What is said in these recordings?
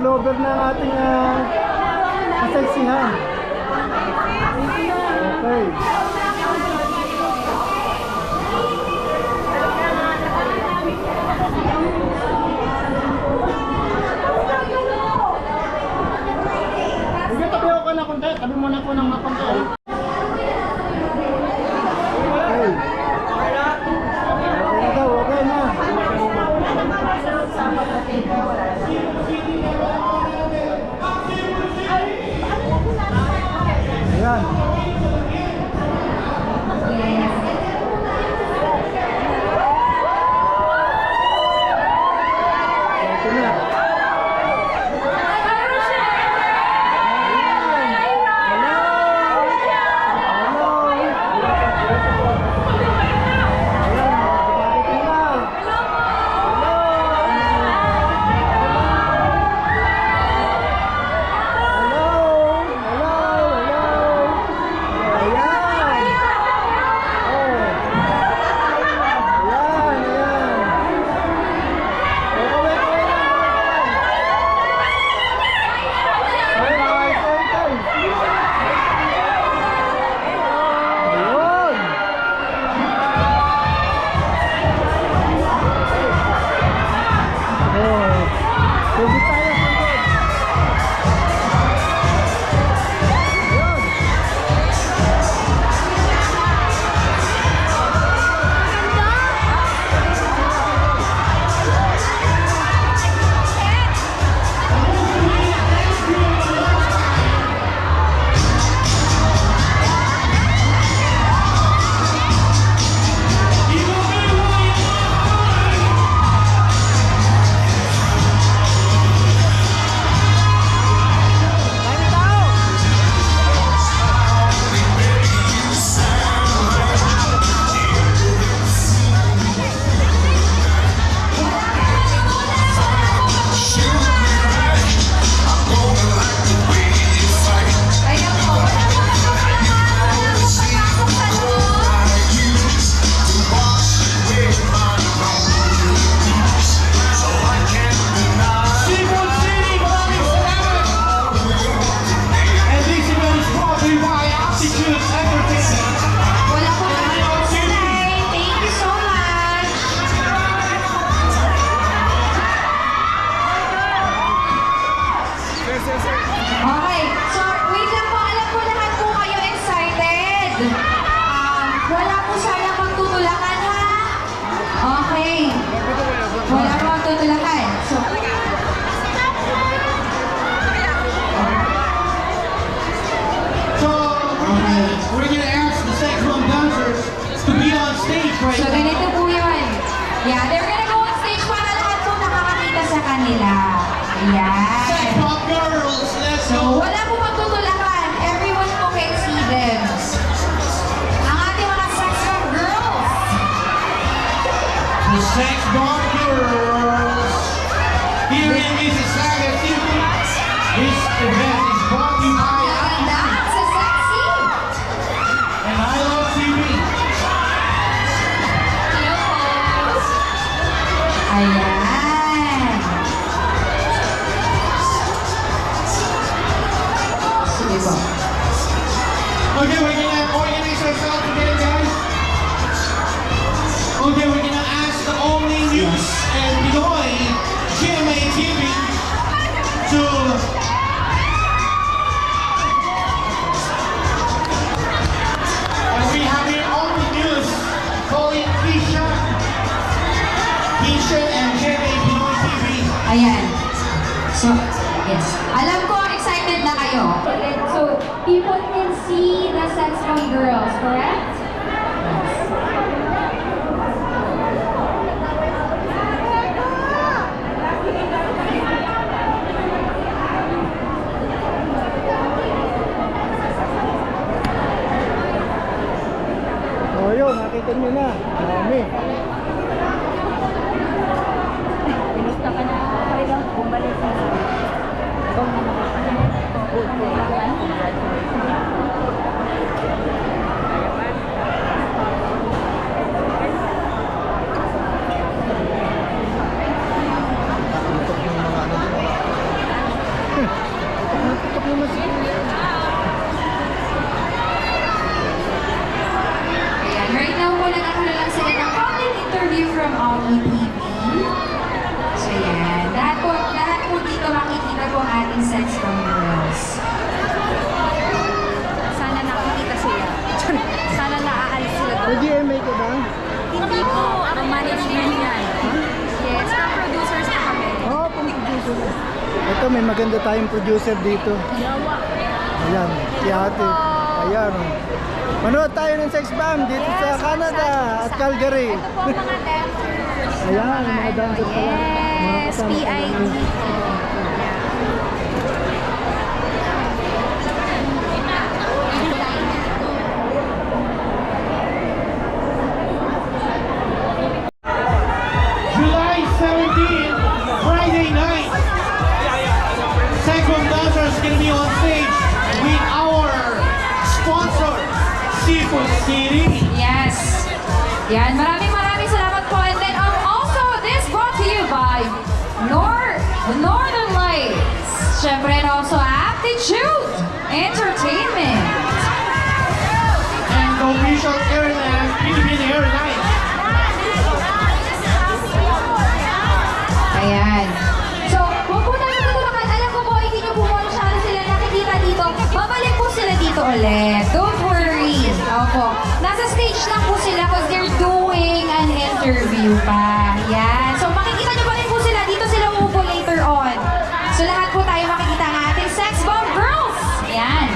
Pullover na ang ating kasaksihan. Okay. Sige, tabi ako na konti. Tabi mo na po ng konti. Okay. Okay na daw, okay na. Ayan. Ito na. Okay, so wait lang po, alam ko lahat po kayo excited. Wala po sana magtutulakan ha? Okay. Wala po magtutulakan. So, we're gonna ask the Sex Bomb dancers to be on stage right So now. ganito po yun. Yeah, they're gonna go on stage para lahat po nakakakita sa kanila. Ayan. Sex Bomb girls, let's So, go. wala po magtutulakan. Everyone po can see them. Ang ating mga sex bomb girls. The Sex Bomb girls here in Mississauga City. This event is brought to you by Ganda sa sexy. and I Love TV. Hello po. Ayan. Sige po. Okay, we're gonna organize ourselves together, guys. Okay, we're gonna ask the Only News and Pinoy GMA TV to and we have here Only News calling Keisha and GMA Pinoy TV. Ayan. So, yes. Alam ko, excited na kayo. So, people can see the sex bomb girls, correct? O yun, nakita nyo na. Marami. Pinusta ka na talagang bumalik sa congratulations. Ito, may maganda tayong producer dito. Ayan, si ate. Ayan. Oh. Manood tayo ng Sex Bomb dito sa Canada at Calgary. Ito po mga dancers. Ayan, mga dancers pala. Mga Yes, kasama PID namin. po. July 17, Friday night. Second Dancer is going to be on stage with our sponsor, Seafood City. Yes. Yan, maraming salamat po. And then also, this brought to you by Northern Lights. Siyempre, and also Aptitude Entertainment. And the official airline, Philippine Airlines. Ayan. So, huwag po natin tutulakan. Alam ko po, hindi nyo po masyado sila nakikita dito. Babalik po sila dito ulit. Don't worry. Opo. Nasa stage lang po sila because they're doing an interview pa. Yan. So, makikita nyo pa rin po sila. Dito sila umupo later on. So, lahat po tayo makikita ng ating Sex Bomb Girls. Ayan.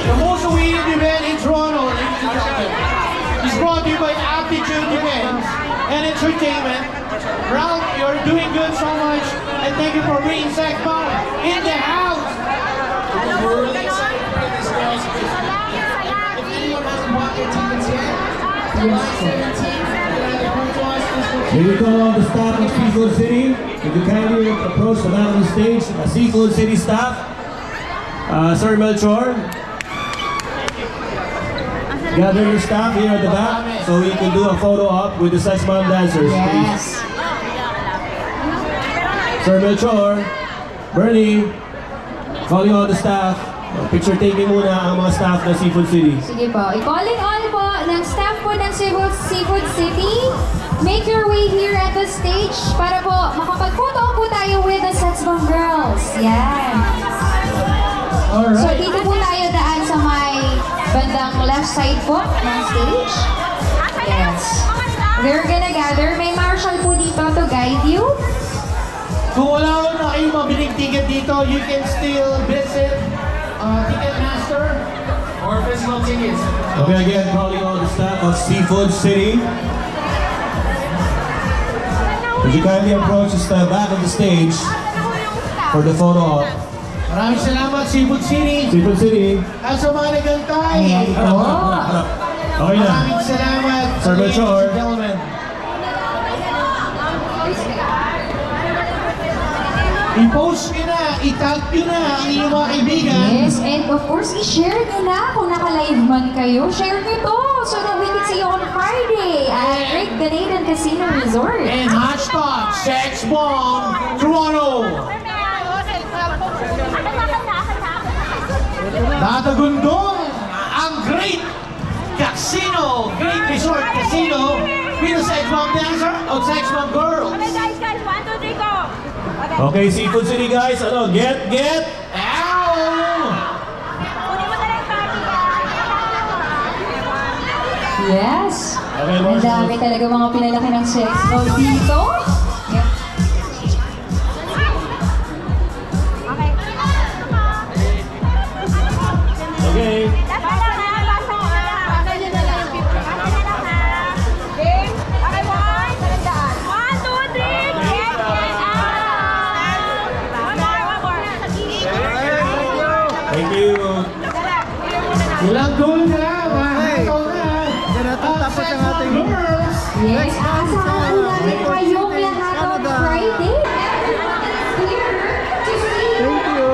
The most awaited event in Toronto, ladies and gentlemen, is brought to you by Aptitude Events and Entertainment. Ralph, you're doing good so much, and thank you for bringing Sex Bomb in the house. We're really excited to bring this girls. If anyone hasn't bought their tickets yet, July 17th, Here we call on the staff of Seafood City. If you kindly approach the back of the stage, Seafood City staff, Sir Melchor, gather your staff here at the back so we can do a photo op with the Sex Bomb dancers, please. Sir Melchor, Bernie, calling all the staff. Picture taking muna ang mga staff ng Seafood City. Sige po. I-calling all po ng staff po ng Seafood City. Make your way here at the stage para po makapag-photo po tayo with the Sex Bomb Girls. Yan. So dito po tayo daan sa may bandang left side po ng stage. Yes. They're gonna gather. May marshal po dito to guide you. Kung wala na kayong mabiling ticket dito, you can still visit Ticketmaster or physical tickets. Okay, again, calling all the staff of Seafood City. Would you kindly approach the back of the stage for the photo op? Maraming salamat, Seafood City. Seafood City. At sa mga nagantay. Harap, harap, harap. Okay na. Maraming salamat, Sir ladies Melchor. and gentlemen. I-post nyo na, i-tag nyo na ang inyong mga kaibigan. Yes, and of course, i-share nyo na kung naka-live man kayo. Share nyo to so that we can see you on Friday at Great Canadian Casino Resort. And hashtag Sex Bomb Toronto. Tatagundong ang Great Casino, Great Resort Casino with a Sex Bomb dancer o Sex Bomb girls. Guys, 1, 2, 3, go! Okay, Seafood City guys, ano, get! Ow! Kunin mo na lang yung party. Yes. Okay, Ang Marshall. dami talaga mga pinalaki ng sex bomb dito. Yep. Okay. Basta na, basta mo na. Basta nyo na lang yung 50. Basta na lang ha. Game? Okay, 1, 2, 3, get out! One more. Thank you. Ilang goal na, mga goal na. Yan natin tapos ang ating girls. Yes, asahan po namin kayong lahat on Canada. Friday. Everyone is clear to see you Thank you.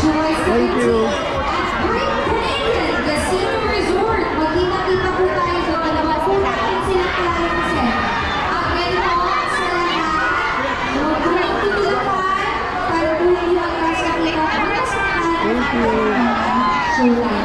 July 17th Thank you. at Great Canadian Casino Resort. Magkita-kita po tayo doon. Naman po natin sila klaro kasi. At ngayon po sa lahat, mag-bring tutulakan para po hindi magkasakita. Thank you. July